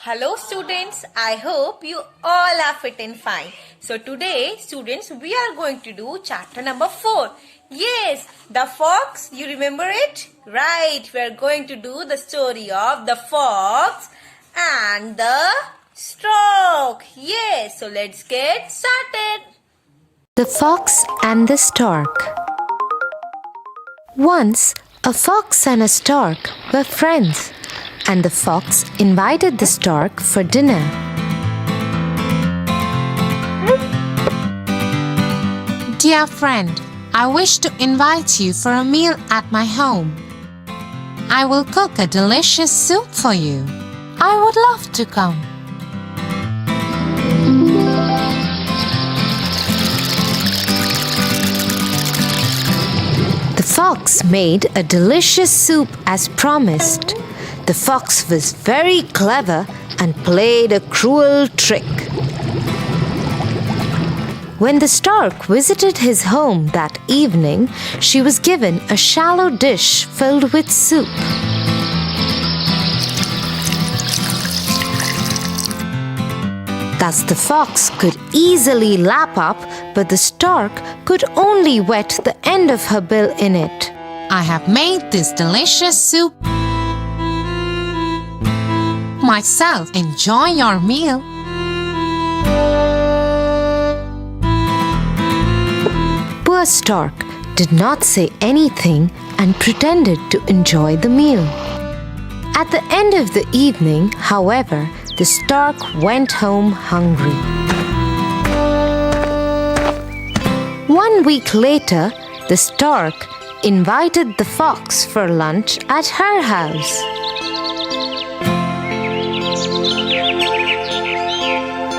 Hello students, I hope you all are fit and fine. So today students we are going to do chapter number 4. Yes, the fox, you remember it? Right, we are going to do the story of the fox and the stork. Yes, so let's get started. The Fox and the Stork. Once, a fox and a stork were friends, and the fox invited the stork for dinner. Dear friend, I wish to invite you for a meal at my home. I will cook a delicious soup for you. I would love to come. The fox made a delicious soup as promised. The fox was very clever and played a cruel trick. When the stork visited his home that evening, she was given a shallow dish filled with soup. Thus the fox could easily lap up, but the stork could only wet the end of her bill in it. I have made this delicious soup myself. Enjoy your meal. Poor stork did not say anything and pretended to enjoy the meal. At the end of the evening, however, the stork went home hungry. 1 week later, the stork invited the fox for lunch at her house.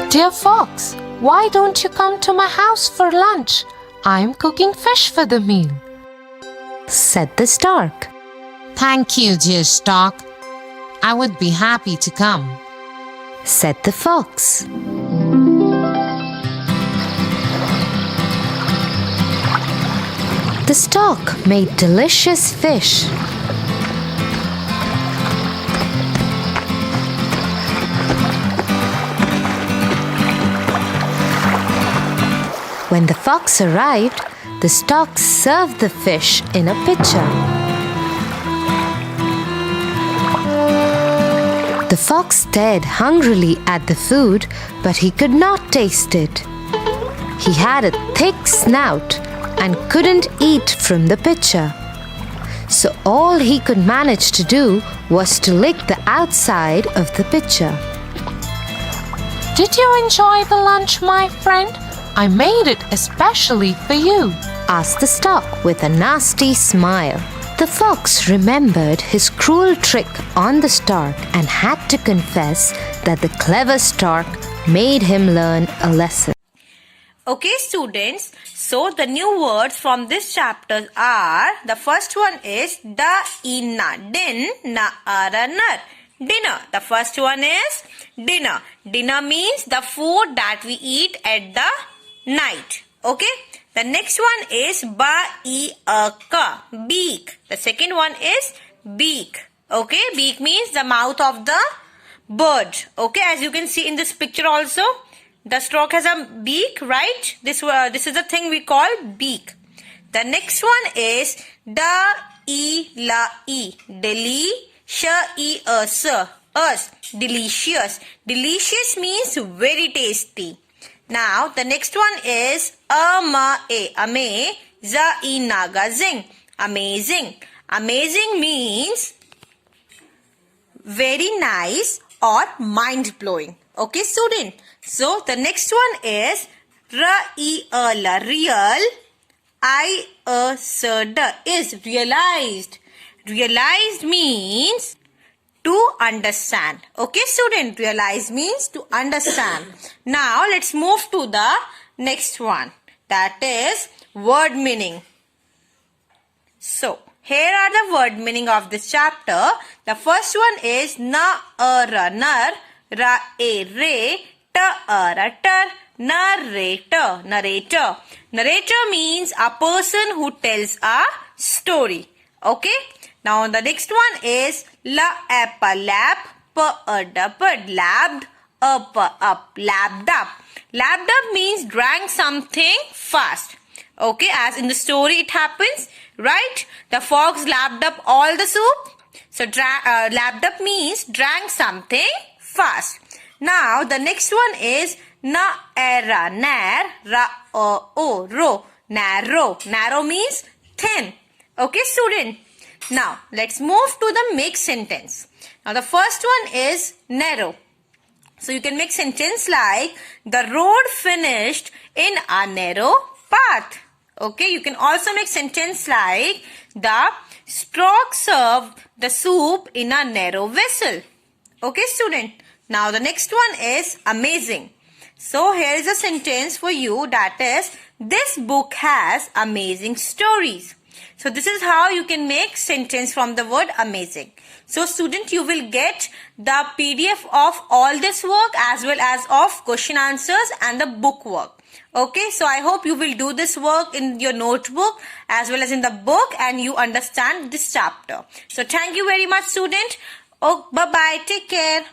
Dear fox, why don't you come to my house for lunch? I'm cooking fish for the meal, said the stork. Thank you, dear stork. I would be happy to come, said the fox. The stork made delicious fish. When the fox arrived, the stork served the fish in a pitcher. The fox stared hungrily at the food, but he could not taste it. He had a thick snout and couldn't eat from the pitcher. So all he could manage to do was to lick the outside of the pitcher. Did you enjoy the lunch, my friend? I made it especially for you, asked the stork with a nasty smile. The fox remembered his cruel trick on the stork and had to confess that the clever stork made him learn a lesson. Okay students, so the new words from this chapter are, the first one is da-ina, din, na-ara-nar, dinner. The first one is dinner. Dinner means the food that we eat at the night. Okay. The next one is ba-i-a-ka, beak. The second one is beak. Okay. Beak means the mouth of the bird. Okay. As you can see in this picture also, the stork has a beak, right? This is the thing we call beak. The next one is da-i-la-i, delicious, delicious. Delicious means very tasty. Now, the next one is amazing. Amazing. Amazing means very nice or mind-blowing. Okay, student? So, the next one is real. Is realized. Realized means to understand. Okay, student? Realize means to understand. Now, let's move to the next one. That is word meaning. So, here are the word meaning of this chapter. The first one is na-a-ra-nar, ra-a-re, ta-a-ra-tar, narrator. Narrator. Narrator means a person who tells a story. Okay. Now the next one is la apple lap, bird. Lapped up. Lapped up. Lapped up means drank something fast. Okay, as in the story it happens, right? The fox lapped up all the soup. So lapped up means drank something fast. Now the next one is na-era, nar, ra-o, ro, narrow. Narrow means thin. Okay, student. Now let's move to the make sentence. Now the first one is narrow. So you can make sentence like the road finished in a narrow path. Okay, you can also make sentence like the stork served the soup in a narrow vessel. Okay, student. Now the next one is amazing. So here is a sentence for you, that is, this book has amazing stories. So this is how you can make sentence from the word amazing. So student, you will get the PDF of all this work as well as of question answers and the book work. Okay, so I hope you will do this work in your notebook as well as in the book and you understand this chapter. So thank you very much, student. Oh, bye-bye. Take care.